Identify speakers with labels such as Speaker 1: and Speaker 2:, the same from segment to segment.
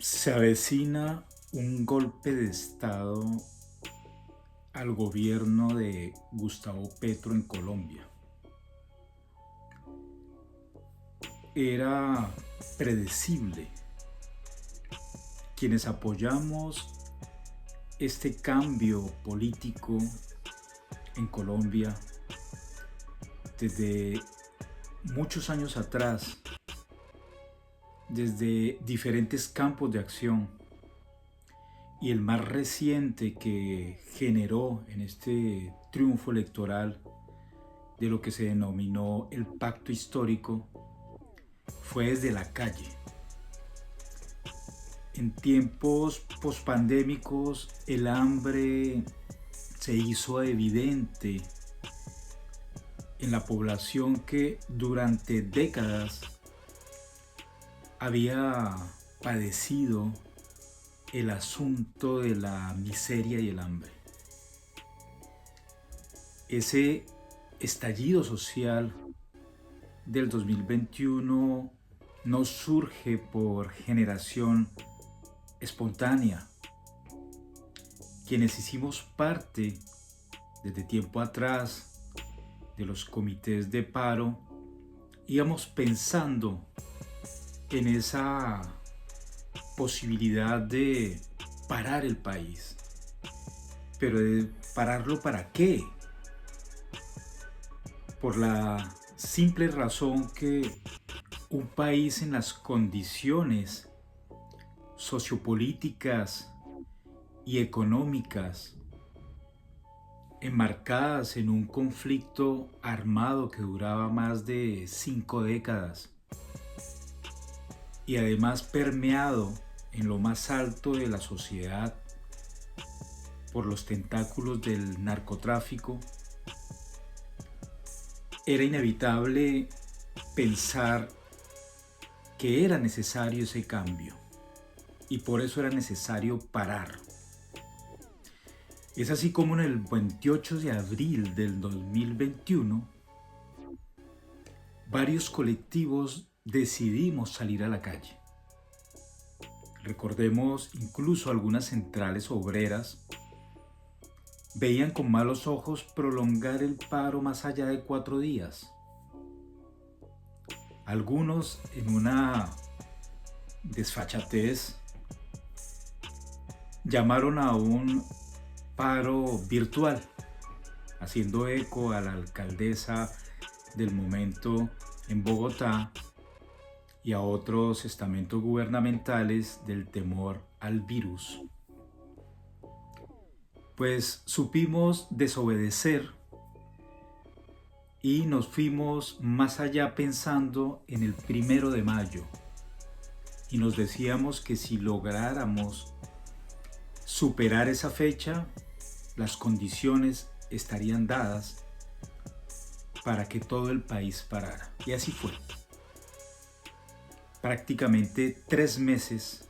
Speaker 1: Se avecina un golpe de Estado al gobierno de Gustavo Petro en Colombia. Era predecible. Quienes apoyamos este cambio político en Colombia desde muchos años atrás, desde diferentes campos de acción, y el más reciente que generó en este triunfo electoral de lo que se denominó el pacto histórico fue desde la calle. En tiempos pospandémicos el hambre se hizo evidente en la población que durante décadas había padecido el asunto de la miseria y el hambre. Ese estallido social del 2021 no surge por generación espontánea. Quienes hicimos parte desde tiempo atrás de los comités de paro, íbamos pensando en esa posibilidad de parar el país. Pero de pararlo, ¿para qué? Por la simple razón que un país en las condiciones sociopolíticas y económicas enmarcadas en un conflicto armado que duraba más de 5 décadas y además permeado en lo más alto de la sociedad por los tentáculos del narcotráfico, era inevitable pensar que era necesario ese cambio y por eso era necesario parar. Es así como en el 28 de abril del 2021, varios colectivos decidimos salir a la calle. Recordemos, incluso algunas centrales obreras veían con malos ojos prolongar el paro más allá de 4 días. Algunos, en una desfachatez, llamaron a un paro virtual, haciendo eco a la alcaldesa del momento en Bogotá y a otros estamentos gubernamentales del temor al virus. Pues supimos desobedecer y nos fuimos más allá pensando en el 1 de mayo, y nos decíamos que si lográramos superar esa fecha, las condiciones estarían dadas para que todo el país parara. Y así fue. Prácticamente 3 meses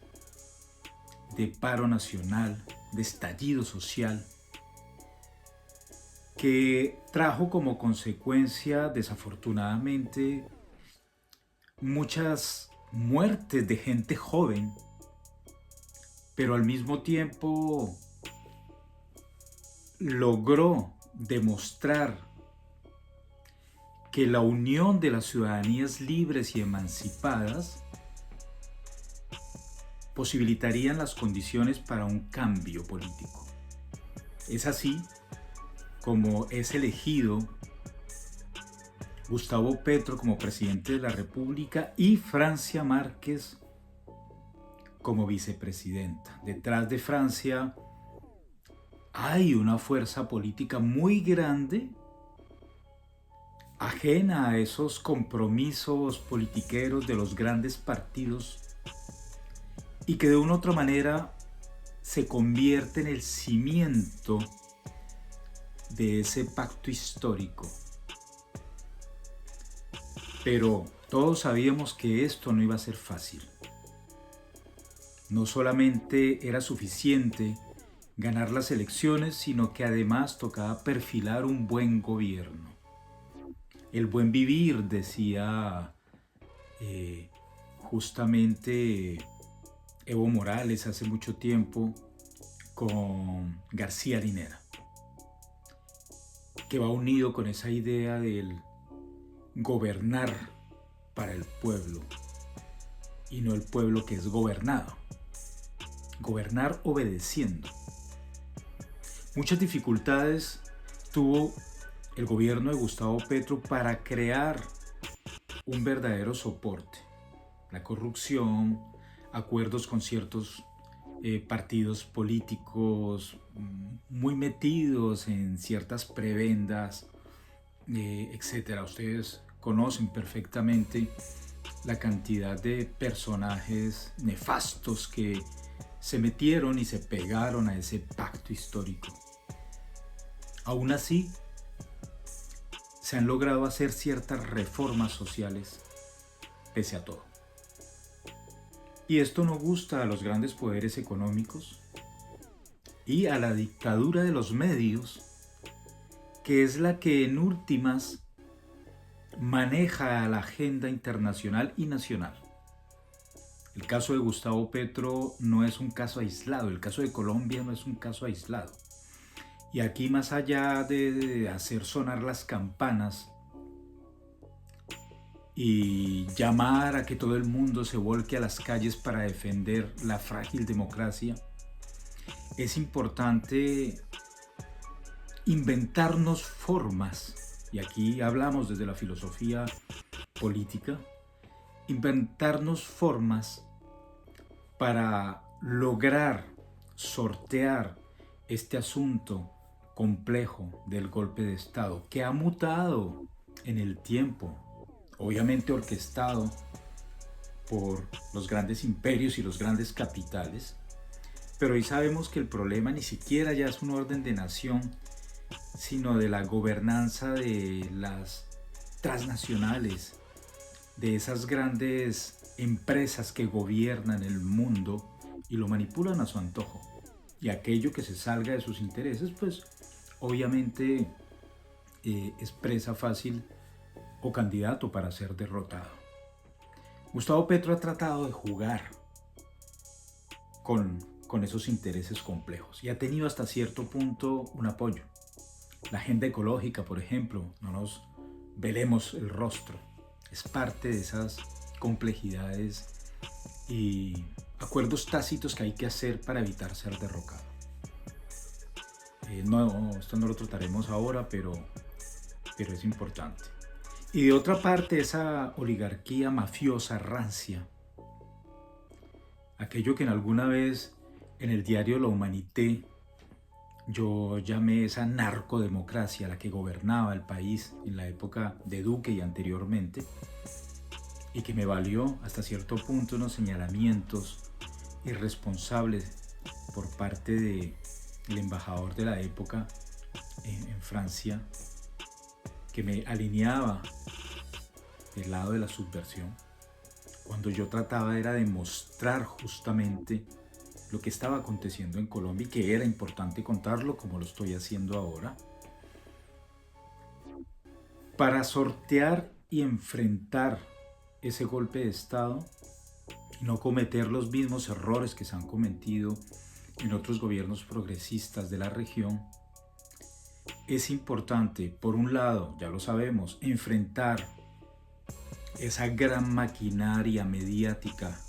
Speaker 1: de paro nacional, de estallido social, que trajo como consecuencia, desafortunadamente, muchas muertes de gente joven, pero al mismo tiempo logró demostrar que la unión de las ciudadanías libres y emancipadas posibilitarían las condiciones para un cambio político. Es así como es elegido Gustavo Petro como presidente de la República y Francia Márquez como vicepresidenta. Detrás de Francia hay una fuerza política muy grande, ajena a esos compromisos politiqueros de los grandes partidos, y que de una u otra manera se convierte en el cimiento de ese pacto histórico. Pero todos sabíamos que esto no iba a ser fácil. No solamente era suficiente ganar las elecciones, sino que además tocaba perfilar un buen gobierno. El buen vivir, decía justamente Evo Morales hace mucho tiempo con García Linera, que va unido con esa idea del gobernar para el pueblo y no el pueblo que es gobernado. Gobernar obedeciendo. Muchas dificultades tuvo el gobierno de Gustavo Petro para crear un verdadero soporte. La corrupción, acuerdos con ciertos partidos políticos muy metidos en ciertas prebendas, etc. Ustedes conocen perfectamente la cantidad de personajes nefastos que se metieron y se pegaron a ese pacto histórico. Aún así, se han logrado hacer ciertas reformas sociales pese a todo. Y esto no gusta a los grandes poderes económicos y a la dictadura de los medios, que es la que en últimas maneja la agenda internacional y nacional. El caso de Gustavo Petro no es un caso aislado, el caso de Colombia no es un caso aislado. Y aquí, más allá de hacer sonar las campanas y llamar a que todo el mundo se volque a las calles para defender la frágil democracia, es importante inventarnos formas, y aquí hablamos desde la filosofía política, inventarnos formas para lograr sortear este asunto complejo del golpe de Estado, que ha mutado en el tiempo, obviamente orquestado por los grandes imperios y los grandes capitales, pero hoy sabemos que el problema ni siquiera ya es un orden de nación, sino de la gobernanza de las transnacionales, de esas grandes empresas que gobiernan el mundo y lo manipulan a su antojo. Y aquello que se salga de sus intereses, pues obviamente es presa fácil o candidato para ser derrotado. Gustavo Petro ha tratado de jugar con esos intereses complejos y ha tenido hasta cierto punto un apoyo. La agenda ecológica, por ejemplo, no nos velemos el rostro, es parte de esas complejidades y acuerdos tácitos que hay que hacer para evitar ser derrocado. Esto no lo trataremos ahora, pero es importante. Y de otra parte, esa oligarquía mafiosa rancia, aquello que en alguna vez en el diario La Humanité yo llamé esa narcodemocracia, la que gobernaba el país en la época de Duque y anteriormente, y que me valió hasta cierto punto unos señalamientos irresponsables por parte del embajador de la época en Francia, que me alineaba del lado de la subversión, cuando yo trataba era de mostrar justamente lo que estaba aconteciendo en Colombia y que era importante contarlo como lo estoy haciendo ahora, para sortear y enfrentar ese golpe de Estado y no cometer los mismos errores que se han cometido en otros gobiernos progresistas de la región. Es importante, por un lado, ya lo sabemos, enfrentar esa gran maquinaria mediática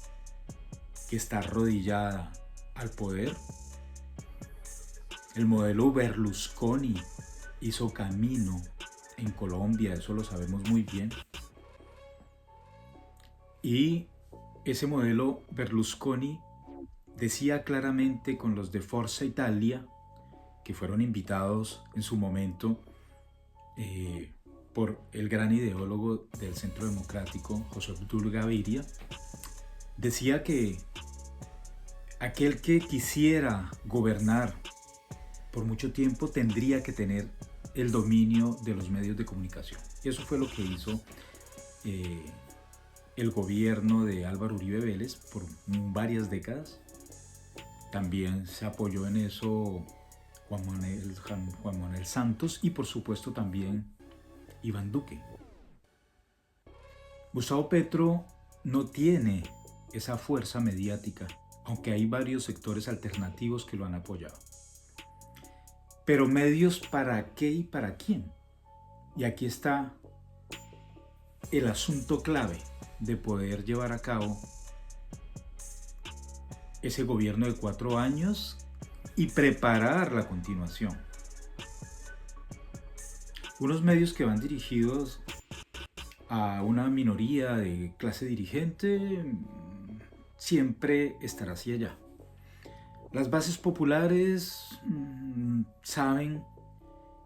Speaker 1: que está arrodillada al poder. El modelo Berlusconi hizo camino en Colombia, eso lo sabemos muy bien. Y ese modelo Berlusconi decía claramente con los de Forza Italia, que fueron invitados en su momento por el gran ideólogo del Centro Democrático, José Obdulio Gaviria, decía que aquel que quisiera gobernar por mucho tiempo tendría que tener el dominio de los medios de comunicación. Y eso fue lo que hizo el gobierno de Álvaro Uribe Vélez por varias décadas. También se apoyó en eso Juan Manuel Santos y por supuesto también Iván Duque. Gustavo Petro no tiene esa fuerza mediática aunque hay varios sectores alternativos que lo han apoyado. Pero medios para qué y para quién. Y aquí está el asunto clave de poder llevar a cabo ese gobierno de 4 años y preparar la continuación. Unos medios que van dirigidos a una minoría de clase dirigente siempre estará hacia allá. Las bases populares saben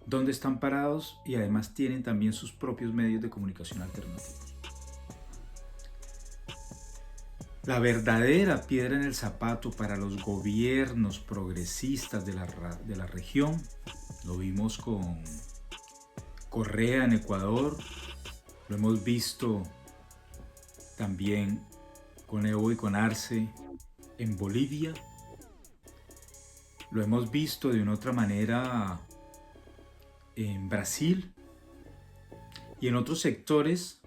Speaker 1: dónde están parados y además tienen también sus propios medios de comunicación alternativos. La verdadera piedra en el zapato para los gobiernos progresistas de la región, lo vimos con Correa en Ecuador, lo hemos visto también con Evo y con Arce en Bolivia, lo hemos visto de una otra manera en Brasil y en otros sectores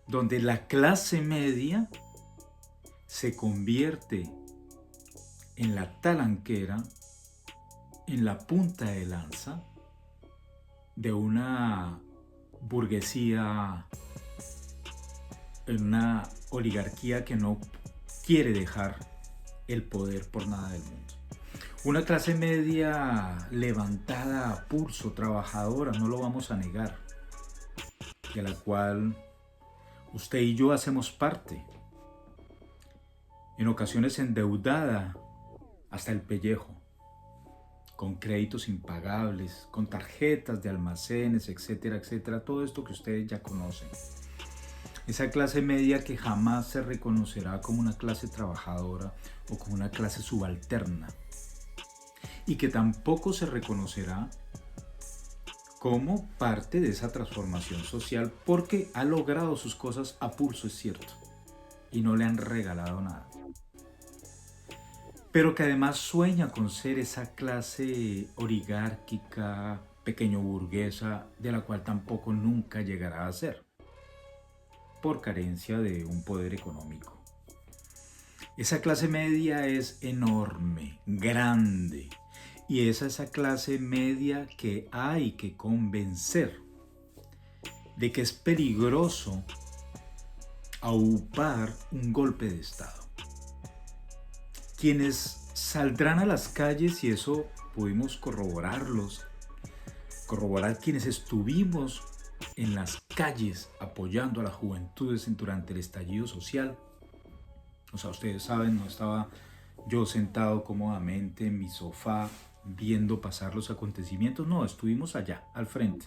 Speaker 1: donde la clase media se convierte en la talanquera, en la punta de lanza de una burguesía, en una oligarquía que no quiere dejar el poder por nada del mundo. Una clase media levantada a pulso, trabajadora, no lo vamos a negar, de la cual usted y yo hacemos parte. En ocasiones endeudada hasta el pellejo, con créditos impagables, con tarjetas de almacenes, etcétera, etcétera, todo esto que ustedes ya conocen. Esa clase media que jamás se reconocerá como una clase trabajadora o como una clase subalterna, y que tampoco se reconocerá como parte de esa transformación social porque ha logrado sus cosas a pulso, es cierto, y no le han regalado nada. Pero que además sueña con ser esa clase oligárquica, pequeño burguesa, de la cual tampoco nunca llegará a ser, por carencia de un poder económico. Esa clase media es enorme, grande, y es esa clase media que hay que convencer de que es peligroso aupar un golpe de Estado. Quienes saldrán a las calles, y eso pudimos corroborar quienes estuvimos en las calles apoyando a las juventudes durante el estallido social. O sea, ustedes saben, no estaba yo sentado cómodamente en mi sofá viendo pasar los acontecimientos, no, estuvimos allá, al frente.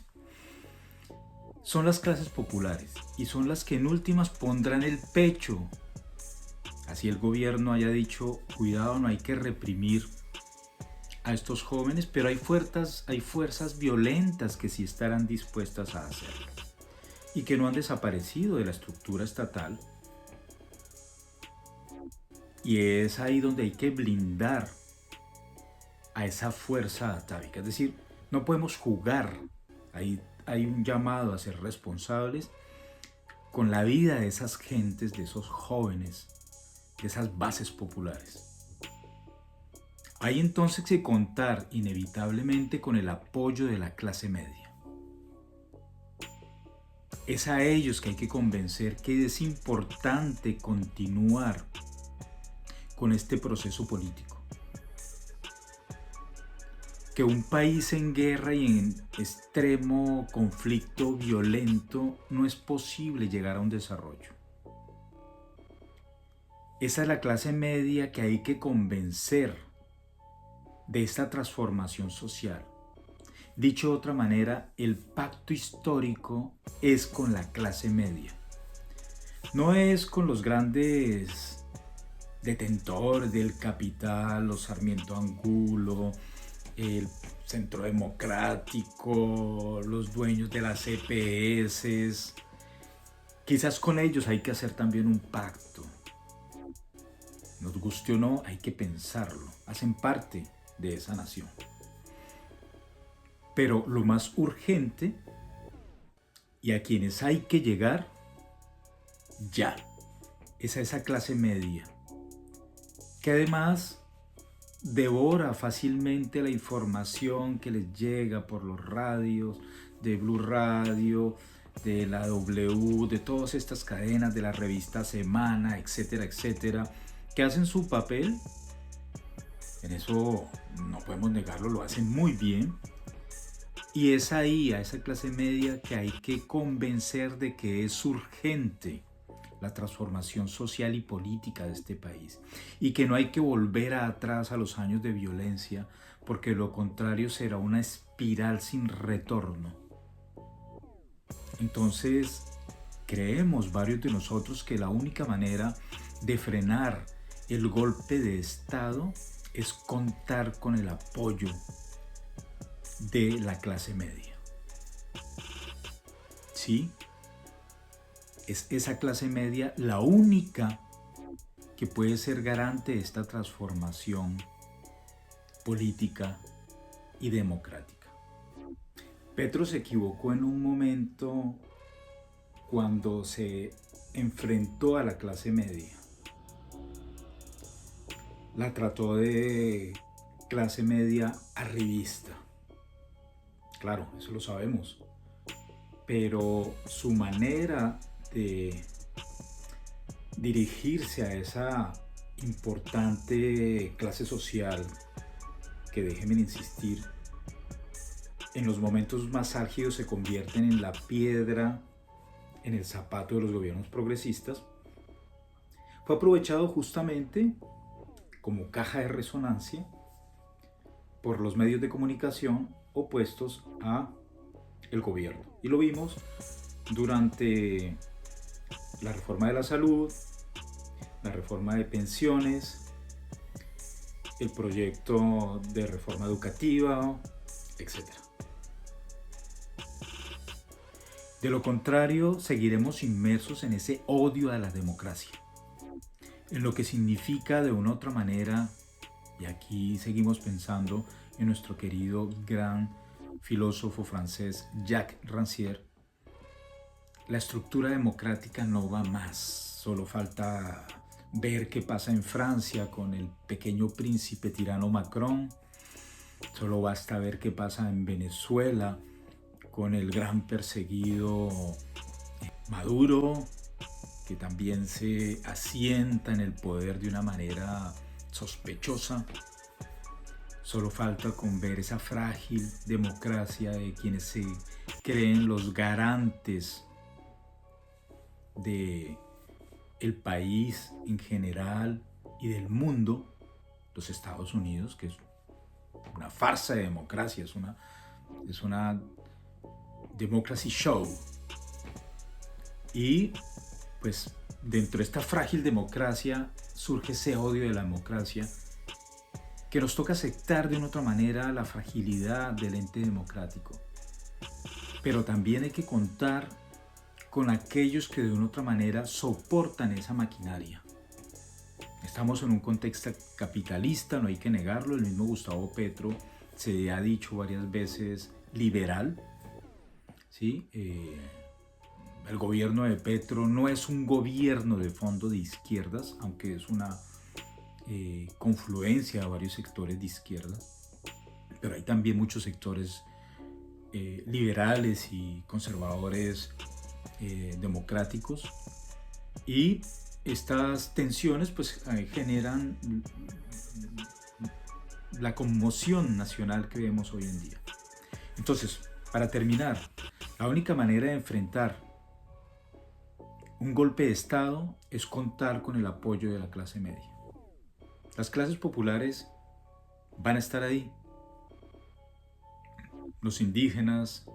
Speaker 1: Son las clases populares y son las que en últimas pondrán el pecho. Así el gobierno haya dicho, cuidado, no hay que reprimir a estos jóvenes, pero hay fuerzas violentas que sí estarán dispuestas a hacerlo y que no han desaparecido de la estructura estatal. Y es ahí donde hay que blindar a esa fuerza atávica. Es decir, no podemos jugar. Hay un llamado a ser responsables con la vida de esas gentes, de esos jóvenes, de esas bases populares. Hay entonces que contar inevitablemente con el apoyo de la clase media. Es a ellos que hay que convencer que es importante continuar con este proceso político. Que un país en guerra y en extremo conflicto violento no es posible llegar a un desarrollo. Esa es la clase media que hay que convencer de esta transformación social. Dicho de otra manera, el pacto histórico es con la clase media. No es con los grandes detentores del capital, los Sarmiento Angulo, el Centro Democrático, los dueños de las EPS. Quizás con ellos hay que hacer también un pacto. Nos guste o no, hay que pensarlo. Hacen parte de esa nación. Pero lo más urgente y a quienes hay que llegar ya es a esa clase media que además devora fácilmente la información que les llega por los radios, de Blue Radio, de la W, de todas estas cadenas, de la revista Semana, etcétera, etcétera, que hacen su papel. En eso no podemos negarlo, lo hacen muy bien. Y es ahí, a esa clase media, que hay que convencer de que es urgente la transformación social y política de este país y que no hay que volver atrás a los años de violencia, porque lo contrario será una espiral sin retorno. Entonces, creemos varios de nosotros que la única manera de frenar el golpe de Estado es contar con el apoyo de la clase media. ¿Sí? Es esa clase media la única que puede ser garante de esta transformación política y democrática. Petro se equivocó en un momento cuando se enfrentó a la clase media. La trató de clase media arribista. Claro, eso lo sabemos. Pero su manera de dirigirse a esa importante clase social, que déjenme insistir, en los momentos más álgidos se convierten en la piedra en el zapato de los gobiernos progresistas, fue aprovechado justamente como caja de resonancia por los medios de comunicación opuestos a el gobierno. Y lo vimos durante la reforma de la salud, la reforma de pensiones, el proyecto de reforma educativa, etc. De lo contrario, seguiremos inmersos en ese odio a la democracia, en lo que significa de una u otra manera, y aquí seguimos pensando en nuestro querido gran filósofo francés Jacques Rancière, la estructura democrática no va más, solo falta ver qué pasa en Francia con el pequeño príncipe tirano Macron, solo basta ver qué pasa en Venezuela con el gran perseguido Maduro, que también se asienta en el poder de una manera sospechosa. Solo falta con ver esa frágil democracia de quienes se creen los garantes de el país en general y del mundo, los Estados Unidos, que es una farsa de democracia, es una democracy show. Y pues dentro de esta frágil democracia surge ese odio de la democracia, que nos toca aceptar de una otra manera la fragilidad del ente democrático. Pero también hay que contar con aquellos que de una otra manera soportan esa maquinaria. Estamos en un contexto capitalista, no hay que negarlo. El mismo Gustavo Petro se ha dicho varias veces liberal, ¿sí? El gobierno de Petro no es un gobierno de fondo de izquierdas, aunque es una confluencia de varios sectores de izquierda, pero hay también muchos sectores liberales y conservadores democráticos, y estas tensiones pues generan la conmoción nacional que vemos hoy en día. Entonces, para terminar, la única manera de enfrentar un golpe de Estado es contar con el apoyo de la clase media. Las clases populares van a estar ahí. Los indígenas,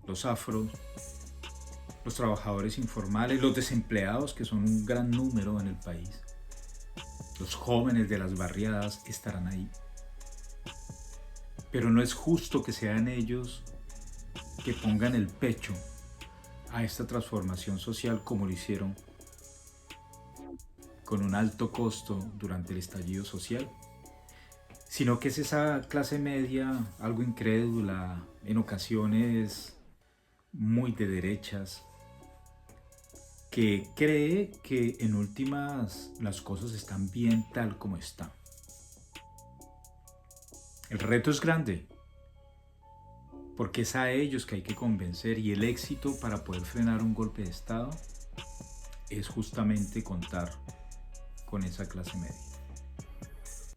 Speaker 1: los afros, los trabajadores informales, los desempleados, que son un gran número en el país, los jóvenes de las barriadas estarán ahí. Pero no es justo que sean ellos que pongan el pecho a esta transformación social como lo hicieron con un alto costo durante el estallido social, sino que es esa clase media, algo incrédula, en ocasiones muy de derechas, que cree que en últimas las cosas están bien tal como están. El reto es grande, porque es a ellos que hay que convencer, y el éxito para poder frenar un golpe de Estado es justamente contar con esa clase media.